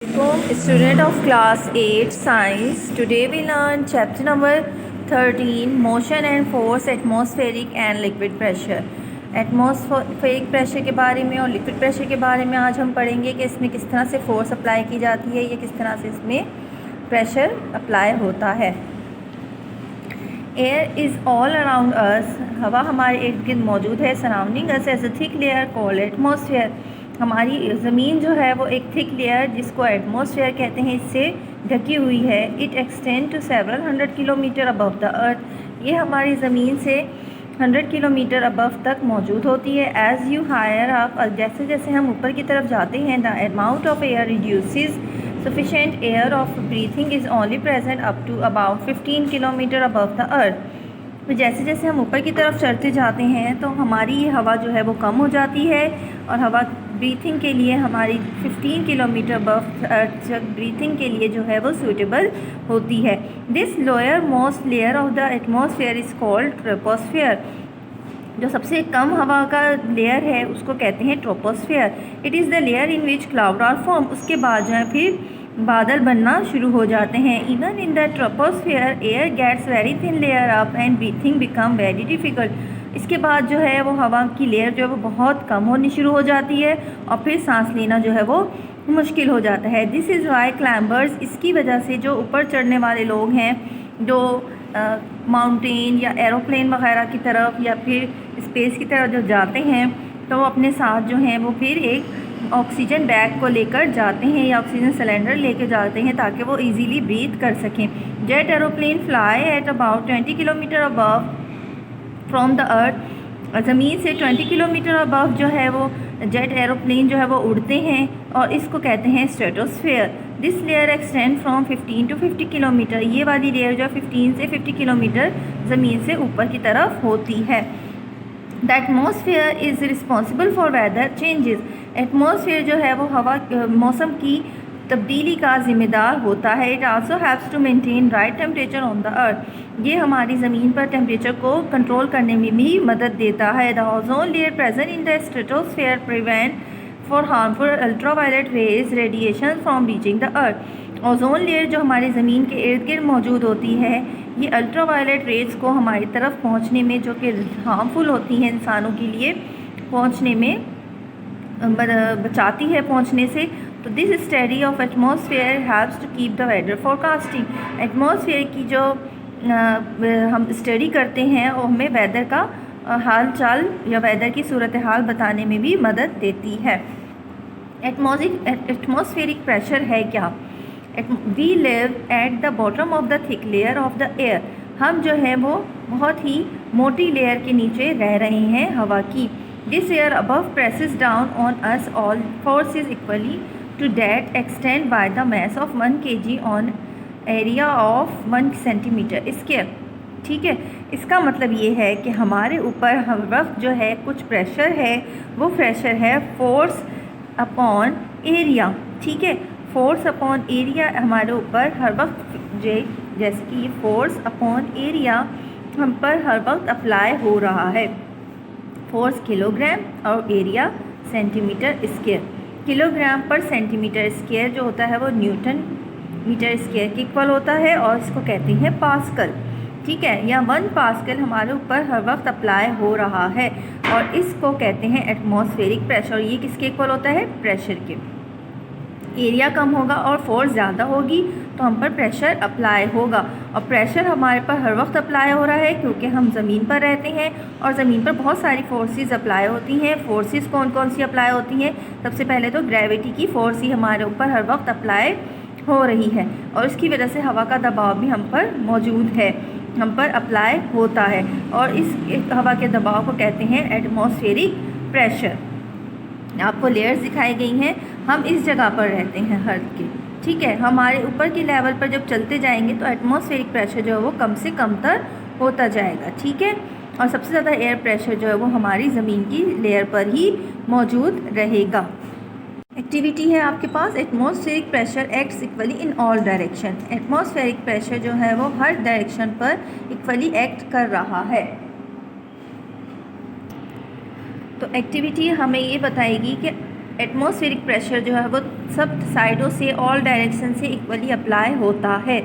Student of class 8 science, today we learn chapter number 13 motion and force, atmospheric and liquid pressure. Atmospheric pressure के बारे में और liquid pressure के बारे में आज हम पढ़ेंगे कि इसमें किस तरह से फोर्स अप्लाई की जाती है या किस तरह से इसमें प्रेशर अप्लाई होता है। Air is all around us, हवा हमारे इर्द गिर्द मौजूद है। Surrounding us as a thick layer called atmosphere, हमारी ज़मीन जो है वो एक थिक लेयर जिसको एटमॉस्फेयर कहते हैं इससे ढकी हुई है। It extend to several 100 kilometre above the earth, ये हमारी ज़मीन से 100 किलोमीटर अबव तक मौजूद होती है। एज़ यू हायर अप, जैसे जैसे हम ऊपर की तरफ जाते हैं, the amount of air reduces, sufficient air of breathing is only present up to about 15 kilometre above the earth. तो जैसे जैसे हम ऊपर की तरफ चढ़ते जाते हैं तो हमारी ये हवा जो है वो कम हो जाती है और हवा ब्रीथिंग के लिए हमारी 15 किलोमीटर अबव अर्थ ब्रीथिंग के लिए जो है वो सूटेबल होती है। This lower most layer of the atmosphere is called troposphere, जो सबसे कम हवा का लेयर है उसको कहते हैं troposphere. It is the layer in which cloud are form, उसके बाद जो है फिर बादल बनना शुरू हो जाते हैं। Even in the troposphere air gets very thin layer up and breathing become very difficult, इसके बाद जो है वो हवा की लेयर जो है वो बहुत कम होनी शुरू हो जाती है और फिर सांस लेना जो है वो मुश्किल हो जाता है। दिस इज़ वाई क्लाइंबर्स, इसकी वजह से जो ऊपर चढ़ने वाले लोग हैं, जो माउंटेन या एरोप्लेन वगैरह की तरफ या फिर स्पेस की तरफ जो जाते हैं तो वो अपने साथ जो हैं वो फिर एक ऑक्सीजन बैग को लेकर जाते हैं या ऑक्सीजन सिलेंडर लेकर जाते हैं ताकि वो इजीली ब्रीथ कर सकें। Jet aeroplane fly at about 20 kilometre above from the earth, ज़मीन से 20 किलोमीटर अबव जो है वो जेट एरोप्लेन जो है वो उड़ते हैं और इसको कहते हैं stratosphere. This layer extend from 15 to 50 kilometre, ये वाली लेयर जो 15 से 50 किलोमीटर ज़मीन से ऊपर की तरफ होती है। The atmosphere is responsible for weather changes, atmosphere जो है वो हवा मौसम की तब्दीली का ज़िम्मेदार होता है। It also haves to maintain right temperature on the earth, ये हमारी ज़मीन पर टेम्परेचर को कंट्रोल करने में भी मदद देता है। The ozone layer present in the stratosphere prevent for harmful ultraviolet rays radiation from reaching the earth, ozone layer जो हमारी ज़मीन के इर्द गिर्द मौजूद होती है ये अल्ट्रावायलेट रेज को हमारी तरफ पहुँचने में, जो कि हार्मफुल होती हैं इंसानों के लिए, पहुँचने में बचाती है पहुँचने से। तो this study of atmosphere helps to keep the weather forecasting, atmosphere की जो हम स्टडी करते हैं और हमें वेदर का हाल चाल या वेदर की सूरत हाल बताने में भी मदद देती है। एटमॉस्फेरिक प्रेशर है क्या? We live at the bottom of the thick layer of the air, हम जो है वो बहुत ही मोटी लेयर के नीचे रह रहे हैं हवा की। This air above presses down on us all forces equally to that extend by the mass of 1 kg on area of 1 centimetre square. ठीक है, इसका मतलब ये है कि हमारे ऊपर हर वक्त जो है कुछ प्रेशर है, वो प्रेशर है फोर्स अपॉन एरिया। ठीक है, फोर्स अपॉन एरिया हमारे ऊपर हर वक्त जैसे कि ये फोर्स अपॉन एरिया हम पर हर वक्त अप्लाई हो रहा है। फोर्स किलोग्राम और एरिया सेंटीमीटर स्क्वायर, किलोग्राम पर सेंटीमीटर स्क्वायर जो होता है वो न्यूटन मीटर स्क्वायर के इक्वल होता है और इसको कहते हैं पास्कल। ठीक है, या 1 पास्कल हमारे ऊपर हर वक्त अप्लाई हो रहा है और इसको कहते हैं एटमॉस्फेरिक प्रेशर। ये किसके इक्वल होता है? प्रेशर के। एरिया कम होगा और फोर्स ज़्यादा होगी तो हम पर प्रेशर अप्लाई होगा, और प्रेशर हमारे पर हर वक्त अप्लाई हो रहा है क्योंकि हम ज़मीन पर रहते हैं और ज़मीन पर बहुत सारी फोर्सेस अप्लाई होती हैं। फोर्सेस कौन कौन सी अप्लाई होती हैं? सबसे पहले तो ग्रेविटी की फोर्स ही हमारे ऊपर हर वक्त अप्लाई हो रही है और इसकी वजह से हवा का दबाव भी हम पर मौजूद है, हम पर अप्लाई होता है और इस हवा के दबाव को कहते हैं एटमॉस्फेरिक प्रेशर। आपको लेयर्स दिखाई गई हैं, हम इस जगह पर रहते हैं अर्थ के। ठीक है, हमारे ऊपर की लेवल पर जब चलते जाएंगे तो एटमॉस्फेरिक प्रेशर जो है वो कम से कम तर होता जाएगा। ठीक है, और सबसे ज़्यादा एयर प्रेशर जो है वो हमारी ज़मीन की लेयर पर ही मौजूद रहेगा। एक्टिविटी है आपके पास, atmospheric pressure acts equally in all direction, atmospheric pressure जो है वो हर डायरेक्शन पर इक्वली एक्ट कर रहा है। तो एक्टिविटी हमें ये बताएगी कि एटमॉस्फेरिक प्रेशर जो है वो सब साइडों से, ऑल डायरेक्शन से इक्वली अप्लाई होता है।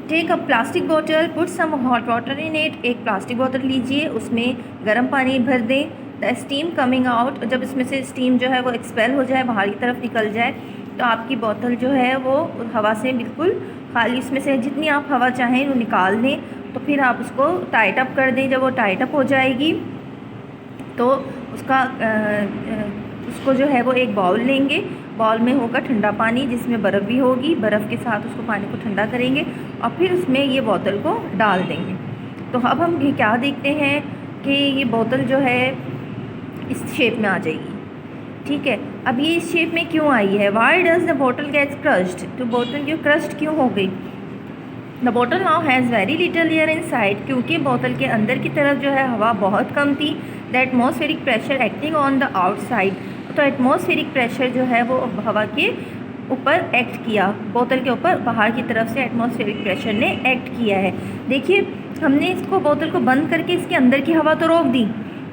Take a plastic bottle, put some hot water in it. एक प्लास्टिक बोतल लीजिए, उसमें गर्म पानी भर दें। द स्टीम कमिंग आउट, जब इसमें से स्टीम जो है वो एक्सपेल हो जाए, बाहर की तरफ निकल जाए, तो आपकी बोतल जो है वो हवा से बिल्कुल खाली, इसमें से जितनी आप हवा चाहें वो निकाल दें। तो फिर आप उसको टाइट अप कर दें। जब वो टाइट अप हो जाएगी तो उसको जो है वो एक बाउल लेंगे। बाउल में होगा ठंडा पानी जिसमें बर्फ़ भी होगी। बर्फ़ के साथ उसको पानी को ठंडा करेंगे और फिर उसमें ये बोतल को डाल देंगे। तो अब हम ये क्या देखते हैं कि ये बोतल जो है इस शेप में आ जाएगी। ठीक है, अब ये इस शेप में क्यों आई है? वाई डज़ द बोतल गेट्स क्रश्ड? तो बोतल क्यों क्रश्ड क्यों हो गई? द बोतल now has very little air in side, क्योंकि बोतल के अंदर की तरफ जो है हवा बहुत कम थी। The atmospheric pressure acting on the outside, तो एटमॉस्फेरिक प्रेशर जो है वो हवा के ऊपर एक्ट किया, बोतल के ऊपर बाहर की तरफ से एटमॉस्फेरिक प्रेशर ने एक्ट किया है। देखिए, हमने इसको बोतल को बंद करके इसके अंदर की हवा तो रोक दी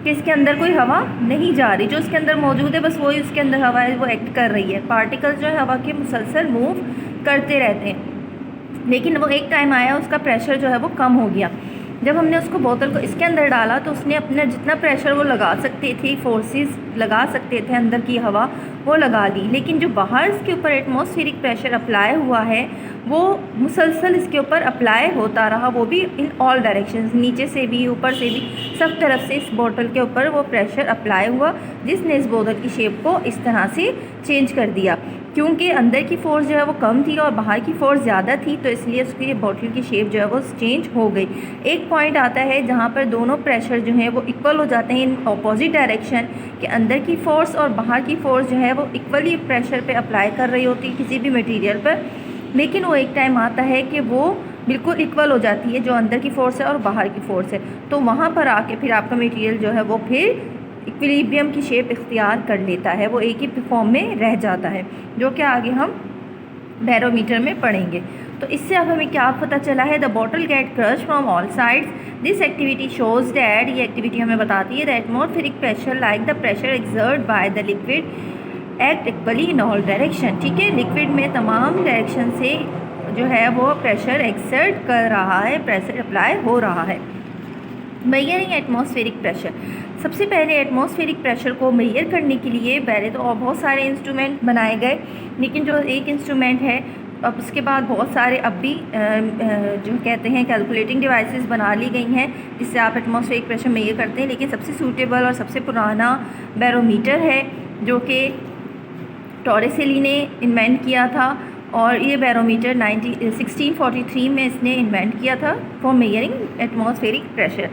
कि इसके अंदर कोई हवा नहीं जा रही, जो इसके अंदर मौजूद है बस वही उसके अंदर हवा है वो एक्ट कर रही है। पार्टिकल्स जो है हवा के मुसलसल मूव करते रहते हैं, लेकिन वो एक टाइम आया उसका प्रेशर जो है वो कम हो गया। जब हमने उसको बोतल को इसके अंदर डाला तो उसने अपना जितना प्रेशर वो लगा सकते थे, फोर्सेस लगा सकते थे अंदर की हवा, वो लगा ली। लेकिन जो बाहर इसके ऊपर एटमॉस्फेरिक प्रेशर अप्लाई हुआ है वो मुसलसल इसके ऊपर अप्लाई होता रहा, वो भी इन ऑल डायरेक्शंस, नीचे से भी ऊपर से भी सब तरफ से इस बोतल के ऊपर वो प्रेशर अप्लाई हुआ, जिसने इस बोतल की शेप को इस तरह से चेंज कर दिया। क्योंकि अंदर की फ़ोर्स जो है वो कम थी और बाहर की फ़ोर्स ज़्यादा थी, तो इसलिए उसकी बोतल की शेप जो है वो चेंज हो गई। एक पॉइंट आता है जहाँ पर दोनों प्रेशर जो है वो इक्वल हो जाते हैं इन अपोजिट डायरेक्शन, कि अंदर की फ़ोर्स और बाहर की फ़ोर्स जो है वो इक्वली प्रेशर पे अप्लाई कर रही होती है किसी भी मटेरियल पर। लेकिन वो एक टाइम आता है कि वो बिल्कुल इक्वल हो जाती है, जो अंदर की फ़ोर्स है और बाहर की फ़ोर्स है, तो वहाँ पर आके फिर आपका मटेरियल जो है वो फिर इक्विलिब्रियम की शेप इख्तियार कर लेता है, वो एक ही फॉर्म में रह जाता है, जो कि आगे हम बैरोमीटर में पढ़ेंगे। तो इससे अब हमें क्या पता चला है? The bottle get crush from all sides. This activity shows that, ये एक्टिविटी हमें बताती है that atmospheric pressure like the pressure exert by the liquid act equally in all direction. ठीक है, लिक्विड में तमाम डायरेक्शन से जो है वो प्रेशर एक्सर्ट कर रहा है, प्रेशर अप्लाई हो रहा है। मेजरिंग एटमॉस्फेरिक प्रेशर, सबसे पहले एटमॉस्फेरिक प्रेशर को मेजर करने के लिए पहले तो बहुत सारे इंस्ट्रूमेंट बनाए गए, लेकिन जो एक इंस्ट्रूमेंट है, अब उसके बाद बहुत सारे अब भी जो कहते हैं कैलकुलेटिंग डिवाइसेस बना ली गई हैं जिससे आप एटमॉस्फेरिक प्रेशर मेजर करते हैं। लेकिन सबसे सूटेबल और सबसे पुराना बैरोमीटर है, जो कि टॉरेसेली ने इन्वेंट किया था, और ये बैरोमीटर 1643 में इसने इन्वेंट किया था फॉर मेजरिंग एटमॉस्फेरिक प्रेशर।